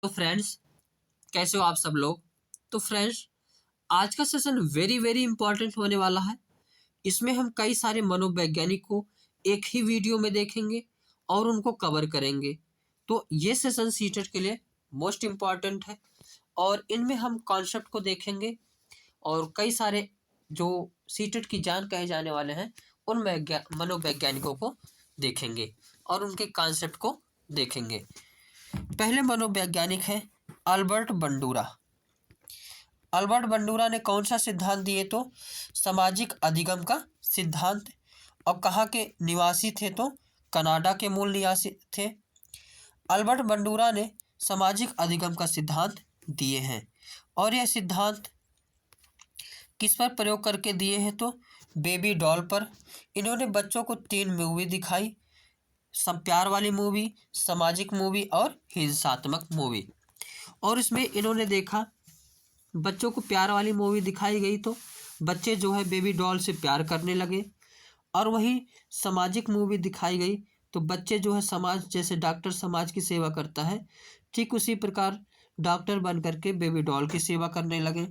तो फ्रेंड्स, कैसे हो आप सब लोग। तो फ्रेंड्स, आज का सेशन वेरी वेरी इंपॉर्टेंट होने वाला है। इसमें हम कई सारे मनोवैज्ञानिक को एक ही वीडियो में देखेंगे और उनको कवर करेंगे। तो ये सेशन सीटेट के लिए मोस्ट इम्पॉर्टेंट है और इनमें हम कॉन्सेप्ट को देखेंगे और कई सारे जो सीटेट की जान कहे जाने वाले हैं उन मनोवैज्ञानिकों को देखेंगे और उनके कॉन्सेप्ट को देखेंगे। पहले मनोवैज्ञानिक हैं अल्बर्ट बंडूरा। अल्बर्ट बंडूरा ने कौन सा सिद्धांत दिए तो सामाजिक अधिगम का सिद्धांत। और कहाँ के निवासी थे तो कनाडा के मूल निवासी थे। अल्बर्ट बंडूरा ने सामाजिक अधिगम का सिद्धांत दिए हैं और यह सिद्धांत किस पर प्रयोग करके दिए हैं तो बेबी डॉल पर। इन्होंने बच्चों को 3 मूवी दिखाई, सब प्यार वाली मूवी, सामाजिक मूवी और हिंसात्मक मूवी। और इसमें इन्होंने देखा बच्चों को प्यार वाली मूवी दिखाई गई तो बच्चे जो है बेबी डॉल से प्यार करने लगे और वहीं सामाजिक मूवी दिखाई गई तो बच्चे जो है समाज, जैसे डॉक्टर समाज की सेवा करता है, ठीक उसी प्रकार डॉक्टर बन करके बेबी डॉल की सेवा करने लगे।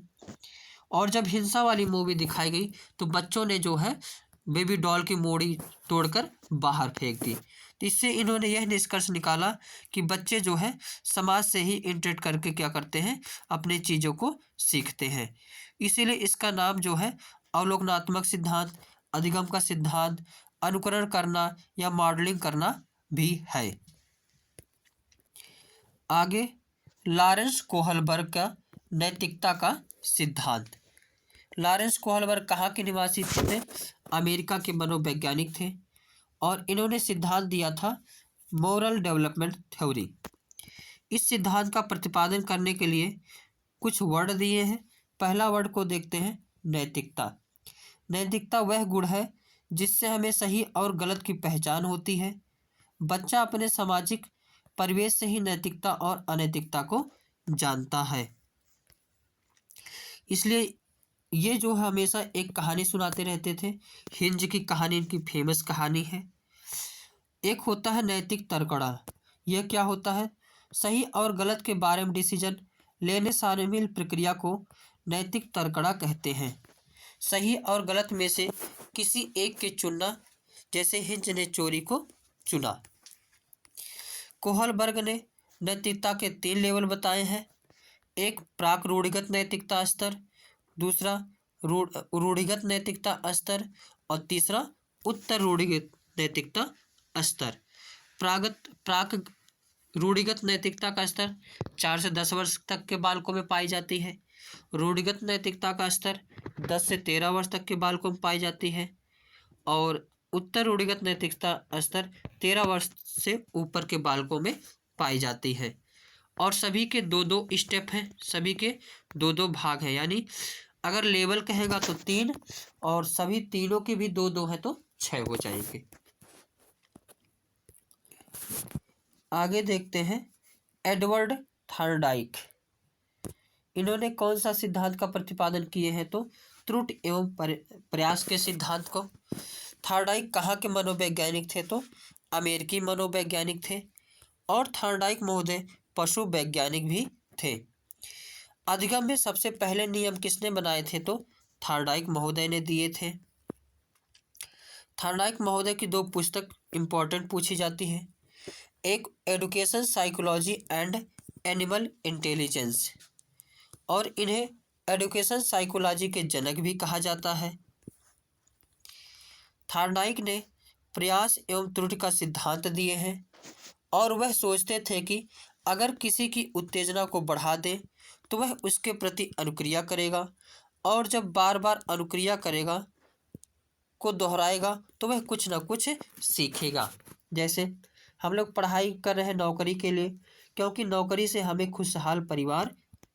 और जब हिंसा वाली मूवी दिखाई गई तो बच्चों ने जो है बेबी डॉल की मूड़ी तोड़कर बाहर फेंक दी। तो इससे इन्होंने यह निष्कर्ष निकाला कि बच्चे जो है समाज से ही इंटरेक्ट करके क्या करते हैं, अपने चीज़ों को सीखते हैं। इसीलिए इसका नाम जो है अवलोकनात्मक सिद्धांत, अधिगम का सिद्धांत, अनुकरण करना या मॉडलिंग करना भी है। आगे लॉरेंस कोहलबर्ग का नैतिकता का सिद्धांत। लॉरेंस कोहलबर्ग कहाँ के निवासी थे? अमेरिका के मनोवैज्ञानिक थे और इन्होंने सिद्धांत दिया था मोरल डेवलपमेंट थ्योरी। इस सिद्धांत का प्रतिपादन करने के लिए कुछ वर्ड दिए हैं। पहला वर्ड को देखते हैं, नैतिकता। नैतिकता वह गुण है जिससे हमें सही और गलत की पहचान होती है। बच्चा अपने सामाजिक परिवेश से ही नैतिकता और अनैतिकता को जानता है। इसलिए ये जो हमेशा एक कहानी सुनाते रहते थे, हिंज की कहानी इनकी फेमस कहानी है। एक होता है नैतिक तर्कड़ा। यह क्या होता है? सही और गलत के बारे में डिसीजन लेने शामिल प्रक्रिया को नैतिक तर्कड़ा कहते हैं। सही और गलत में से किसी एक के चुनना, जैसे हिंज ने चोरी को चुना। कोहलबर्ग ने नैतिकता के 3 लेवल बताए हैं। एक प्राक रूढ़िगत नैतिकता स्तर, दूसरा रूढ़िगत नैतिकता स्तर और तीसरा उत्तर रूढ़िगत नैतिकता स्तर। प्राक रूढ़िगत नैतिकता का स्तर 4 से 10 वर्ष तक के बालकों में पाई जाती है। रूढ़िगत नैतिकता का स्तर 10 से 13 वर्ष तक के बालकों में पाई जाती है और उत्तर रूढ़िगत नैतिकता स्तर 13 वर्ष से ऊपर के बालकों में पाई जाती है। और सभी के 2-2 स्टेप हैं, सभी के 2-2 भाग हैं, यानी अगर लेवल कहेगा तो 3 और सभी तीनों के भी 2-2 हैं तो 6 हो जाएंगे। आगे देखते हैं एडवर्ड थॉर्नडाइक। इन्होंने कौन सा सिद्धांत का प्रतिपादन किए हैं तो त्रुटि एवं प्रयास के सिद्धांत को। थॉर्नडाइक कहाँ के मनोवैज्ञानिक थे तो अमेरिकी मनोवैज्ञानिक थे और थॉर्नडाइक महोदय पशु वैज्ञानिक भी थे। अधिगम में सबसे पहले नियम किसने बनाए थे तो थॉर्नडाइक महोदय ने दिए थे। थॉर्नडाइक महोदय की 2 पुस्तक इम्पोर्टेंट पूछी जाती है। एक education psychology and animal intelligence, और इन्हें एडुकेशन साइकोलॉजी के जनक भी कहा जाता है। थॉर्नडाइक ने प्रयास एवं त्रुटि का सिद्धांत दिए हैं और वह सोचते थे कि अगर किसी की उत्तेजना को बढ़ा दें तो वह उसके प्रति अनुक्रिया करेगा और जब बार बार अनुक्रिया करेगा को दोहराएगा तो वह कुछ ना कुछ सीखेगा। जैसे हम लोग पढ़ाई कर रहे हैं नौकरी के लिए, क्योंकि नौकरी से हमें खुशहाल परिवार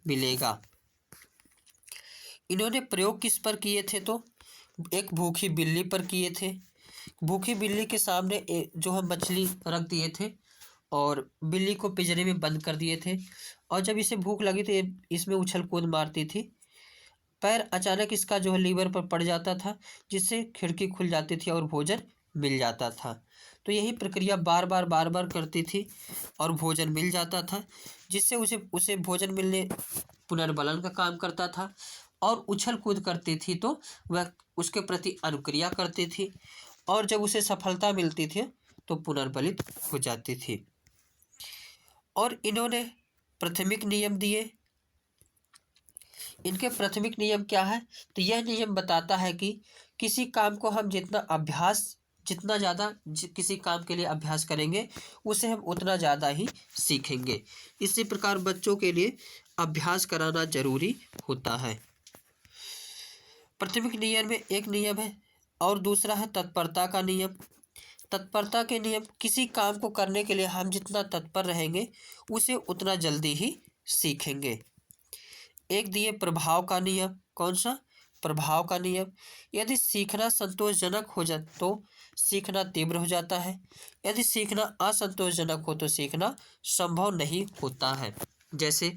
मिलेगा। इन्होंने प्रयोग किस पर किए थे तो एक भूखी बिल्ली पर किए थे। भूखी बिल्ली के सामने जो है मछली रख दिए थे और बिल्ली को पिंजरे में बंद कर दिए थे और जब इसे भूख लगी तो ये इसमें उछल कूद मारती थी। पैर अचानक इसका जो है लीवर पर पड़ जाता था, जिससे खिड़की खुल जाती थी और भोजन मिल जाता था। तो यही प्रक्रिया बार बार करती थी और भोजन मिल जाता था, जिससे उसे उसे भोजन मिलने पुनर्बलन का काम करता था और उछल कूद करती थी तो वह उसके प्रति अनुक्रिया करती थी और जब उसे सफलता मिलती थी तो पुनर्बलित हो जाती थी। और इन्होंने प्राथमिक नियम दिए। इनके प्राथमिक नियम क्या है? तो यह नियम बताता है कि किसी काम को हम जितना ज़्यादा किसी काम के लिए अभ्यास करेंगे उसे हम उतना ज़्यादा ही सीखेंगे। इसी प्रकार बच्चों के लिए अभ्यास कराना जरूरी होता है। प्राथमिक नियम में एक नियम है और दूसरा है तत्परता का नियम। तत्परता के नियम, किसी काम को करने के लिए हम जितना तत्पर रहेंगे उसे उतना जल्दी ही सीखेंगे। एक दिए प्रभाव का नियम। कौन सा? प्रभाव का नियम। यदि सीखना संतोषजनक हो जाए तो सीखना तीव्र हो जाता है, यदि सीखना असंतोषजनक हो तो सीखना संभव नहीं होता है। जैसे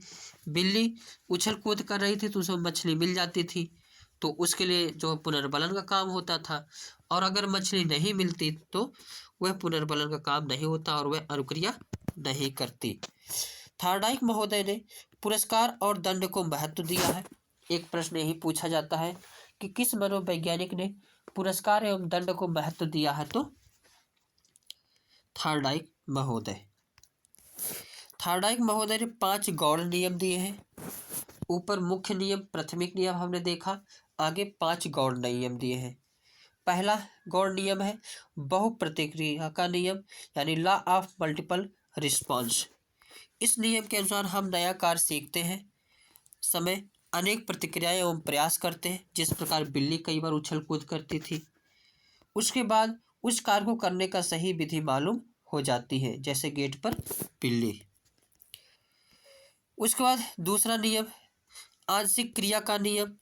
बिल्ली उछल कूद कर रही थी तो उसे मछली मिल जाती थी, तो उसके लिए जो पुनर्बलन का काम होता था, और अगर मछली नहीं मिलती तो वह पुनर्बलन का काम नहीं होता और वह अनुक्रिया नहीं करती। थार्डाइक महोदय ने पुरस्कार और दंड को महत्व दिया है। एक प्रश्न यही पूछा जाता है कि किस मनोवैज्ञानिक ने पुरस्कार एवं दंड को महत्व दिया है? तो थार्डाइक महोदय। थार्डाइक महोदय ने 5 गौण नियम दिए हैं। ऊपर मुख्य नियम, प्राथमिक नियम हमने देखा, आगे 5 गौण नियम दिए हैं। पहला गौण नियम है बहुप्रतिक्रिया का नियम, यानी लॉ ऑफ मल्टीपल रिस्पॉन्स। इस नियम के अनुसार हम नया कार्य सीखते हैं समय अनेक प्रतिक्रियाएं एवं प्रयास करते हैं। जिस प्रकार बिल्ली कई बार उछल कूद करती थी, उसके बाद उस कार्य को करने का सही विधि मालूम हो जाती है, जैसे गेट पर बिल्ली। उसके बाद दूसरा नियम आंशिक क्रिया का नियम।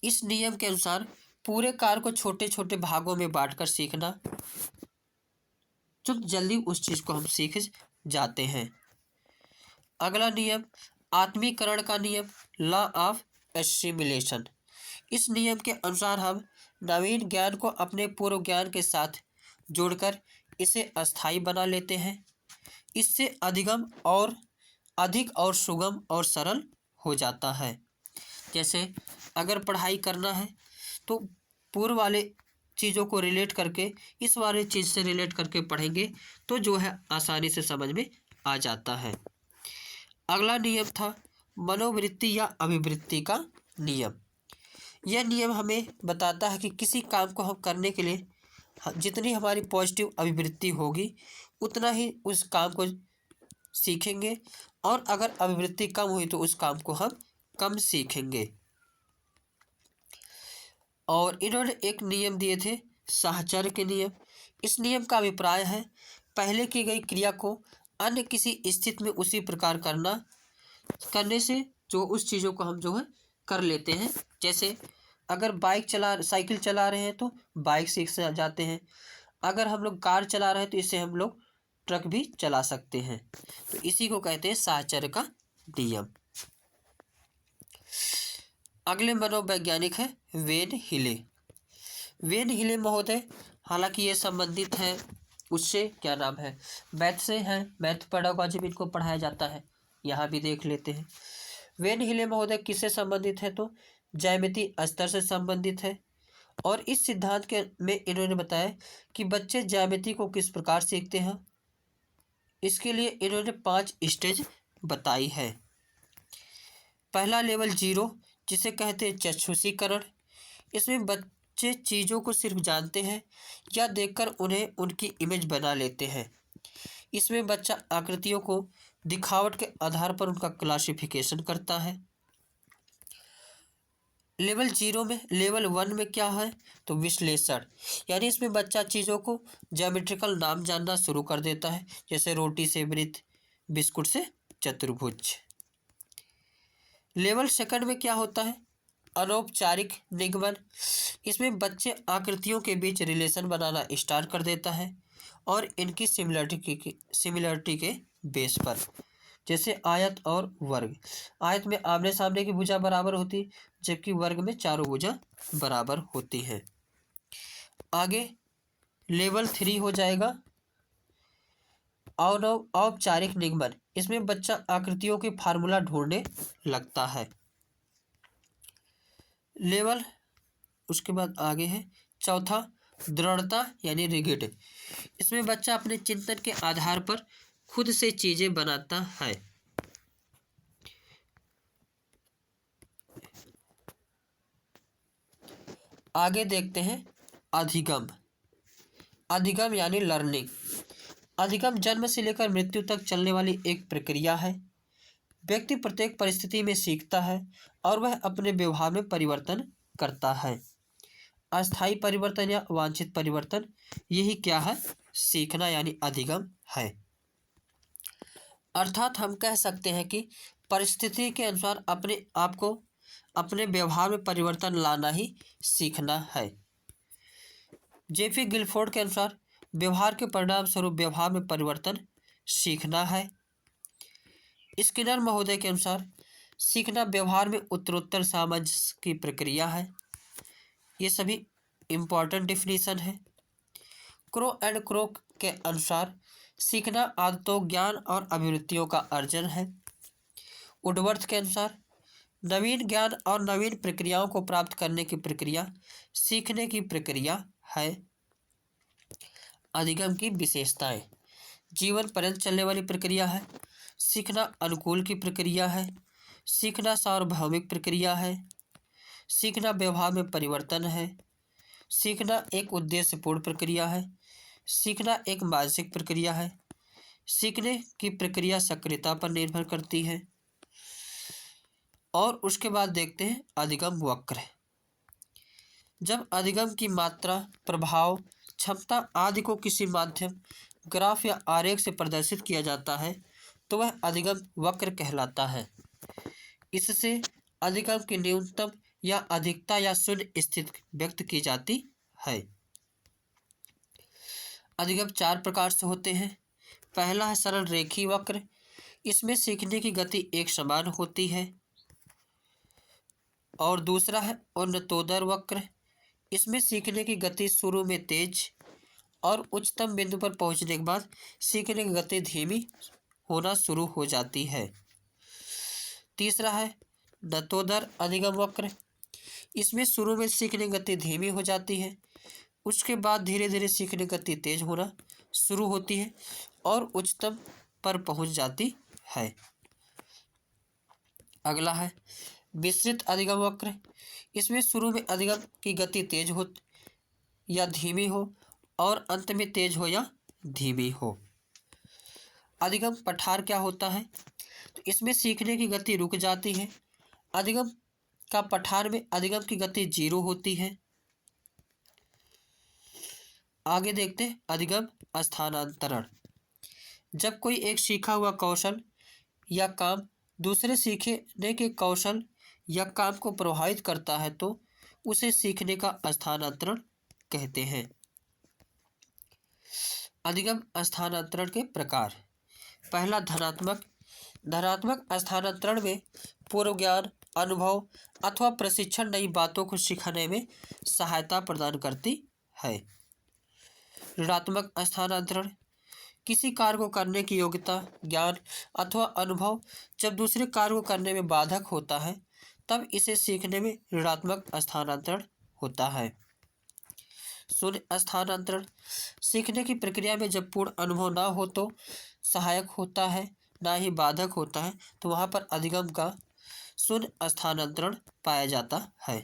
इस नियम के अनुसार पूरे कार्य को छोटे छोटे भागों में बांटकर सीखना, तो जल्दी उस चीज को हम सीख जाते हैं। अगला नियम आत्मीकरण का नियम, लॉ ऑफ एसिमिलेशन। इस नियम के अनुसार हम नवीन ज्ञान को अपने पूर्व ज्ञान के साथ जोड़कर इसे अस्थायी बना लेते हैं। इससे अधिक और सुगम और सरल हो जाता है। जैसे अगर पढ़ाई करना है तो पूर्व वाले चीज़ों को रिलेट करके इस वाले चीज़ से रिलेट करके पढ़ेंगे तो जो है आसानी से समझ में आ जाता है। अगला नियम था मनोवृत्ति या अभिवृत्ति का नियम। यह नियम हमें बताता है कि किसी काम को हम करने के लिए जितनी हमारी पॉजिटिव अभिवृत्ति होगी उतना ही उस काम को सीखेंगे, और अगर अभिवृत्ति कम हुई तो उस काम को हम कम सीखेंगे। और इन्होंने एक नियम दिए थे साहचर्य के नियम। इस नियम का अभिप्राय है पहले की गई क्रिया को अन्य किसी स्थिति में उसी प्रकार करने से जो उस चीज़ों को हम जो है कर लेते हैं। जैसे अगर साइकिल चला रहे हैं तो बाइक सीख जाते हैं, अगर हम लोग कार चला रहे हैं तो इससे हम लोग ट्रक भी चला सकते हैं। तो इसी को कहते हैं साहचर्य का नियम। अगले मनोवैज्ञानिक है वेन हिले। वेन हिले महोदय, हालांकि ये संबंधित है उससे, क्या नाम है, मैथ से है, मैथ पेडागॉजी में इनको पढ़ाया जाता है, यहाँ भी देख लेते हैं। वेन हिले महोदय किससे संबंधित है? तो ज्यामिति स्तर से संबंधित है। और इस सिद्धांत में इन्होंने बताया कि बच्चे ज्यामिति को किस प्रकार सीखते हैं। इसके लिए इन्होंने 5 स्टेज बताई है। पहला लेवल 0, जिसे कहते हैं चक्षुषीकरण। इसमें बच्चे चीज़ों को सिर्फ जानते हैं या देखकर उन्हें उनकी इमेज बना लेते हैं। इसमें बच्चा आकृतियों को दिखावट के आधार पर उनका क्लासिफिकेशन करता है। लेवल 1 में क्या है? तो विश्लेषण, यानी इसमें बच्चा चीज़ों को ज्योमेट्रिकल नाम जानना शुरू कर देता है, जैसे रोटी से वृत्त, बिस्कुट से चतुर्भुज। लेवल 2 में क्या होता है? अनौपचारिक निगमन। इसमें बच्चे आकृतियों के बीच रिलेशन बनाना स्टार्ट कर देता है और इनकी सिमिलरिटी के बेस पर, जैसे आयत और वर्ग। आयत में आमने सामने की भुजा बराबर होती, जबकि वर्ग में चारों भुजा बराबर होती हैं। आगे लेवल 3 हो जाएगा औपचारिक निगमन। इसमें बच्चा आकृतियों के फार्मूला ढूंढने लगता है। लेवल उसके बाद आगे है चौथा दृढ़ता यानी रिगिड। इसमें बच्चा अपने चिंतन के आधार पर खुद से चीजें बनाता है। आगे देखते हैं अधिगम। अधिगम यानी लर्निंग। अधिगम जन्म से लेकर मृत्यु तक चलने वाली एक प्रक्रिया है। व्यक्ति प्रत्येक परिस्थिति में सीखता है और वह अपने व्यवहार में परिवर्तन करता है। अस्थायी परिवर्तन या वांछित परिवर्तन, यही क्या है? सीखना यानी अधिगम है। अर्थात हम कह सकते हैं कि परिस्थिति के अनुसार अपने आप को अपने व्यवहार में परिवर्तन लाना ही सीखना है। जेपी गिलफोर्ड के अनुसार व्यवहार के परिणाम स्वरूप व्यवहार में परिवर्तन सीखना है। स्किनर महोदय के अनुसार सीखना व्यवहार में उत्तरोत्तर सामंजस्य की प्रक्रिया है। ये सभी इम्पॉर्टेंट डिफिनीशन है। क्रो एंड क्रो के अनुसार सीखना आदतों, ज्ञान और अभिवृत्तियों का अर्जन है। वुडवर्थ के अनुसार नवीन ज्ञान और नवीन प्रक्रियाओं को प्राप्त करने की प्रक्रिया सीखने की प्रक्रिया है। अधिगम की विशेषताएं: जीवन पर्यंत चलने वाली प्रक्रिया है। सीखना अनुकूल की प्रक्रिया है। सीखना सार्वभौमिक प्रक्रिया है। सीखना व्यवहार में परिवर्तन है। सीखना एक उद्देश्यपूर्ण प्रक्रिया है। सीखना एक मानसिक प्रक्रिया है। सीखने की प्रक्रिया सक्रियता पर निर्भर करती है। और उसके बाद देखते हैं अधिगम वक्र। जब अधिगम की मात्रा, प्रभाव, क्षमता आदि को किसी माध्यम, ग्राफ या आरेख से प्रदर्शित किया जाता है तो वह अधिगम वक्र कहलाता है। इससे अधिगम की न्यूनतम या अधिकता या शून्य स्थिति व्यक्त की जाती है। अधिगम 4 प्रकार से होते हैं। पहला है सरल रेखीय वक्र। इसमें सीखने की गति एक समान होती है। और दूसरा है उन्नतोदर वक्र। इसमें सीखने की गति शुरू में तेज और उच्चतम बिंदु पर पहुंचने के बाद सीखने की गति धीमी होना शुरू हो जाती है। तीसरा है नतोदर अधिगम वक्र। इसमें शुरू में सीखने की गति धीमी हो जाती है, उसके बाद धीरे धीरे सीखने की गति तेज होना शुरू होती है और उच्चतम पर पहुंच जाती है। अगला है विस्तृत अधिगम वक्र। इसमें शुरू में अधिगम की गति तेज हो या धीमी हो और अंत में तेज हो या धीमी हो। अधिगम पठार क्या होता है? तो इसमें सीखने की गति रुक जाती है। अधिगम का पठार में अधिगम की गति 0 होती है। आगे देखते हैं अधिगम स्थानांतरण। जब कोई एक सीखा हुआ कौशल या काम दूसरे सीखने के कौशल या काम को प्रभावित करता है तो उसे सीखने का स्थानांतरण कहते हैं। अधिगम स्थानांतरण के प्रकार। पहला धनात्मक स्थानांतरण में पूर्व ज्ञान, अनुभव अथवा प्रशिक्षण नई बातों को सीखने में सहायता प्रदान करती है। ऋणात्मक स्थानांतरण किसी कार्य को करने की योग्यता, ज्ञान अथवा अनुभव जब दूसरे कार्य को करने में बाधक होता है तब इसे सीखने में ऋणात्मक स्थानांतरण होता है। शून्य स्थानांतरण सीखने की प्रक्रिया में जब पूर्ण अनुभव ना हो तो सहायक होता है, ना ही बाधक होता है, तो वहाँ पर अधिगम का शून्य स्थानांतरण पाया जाता है।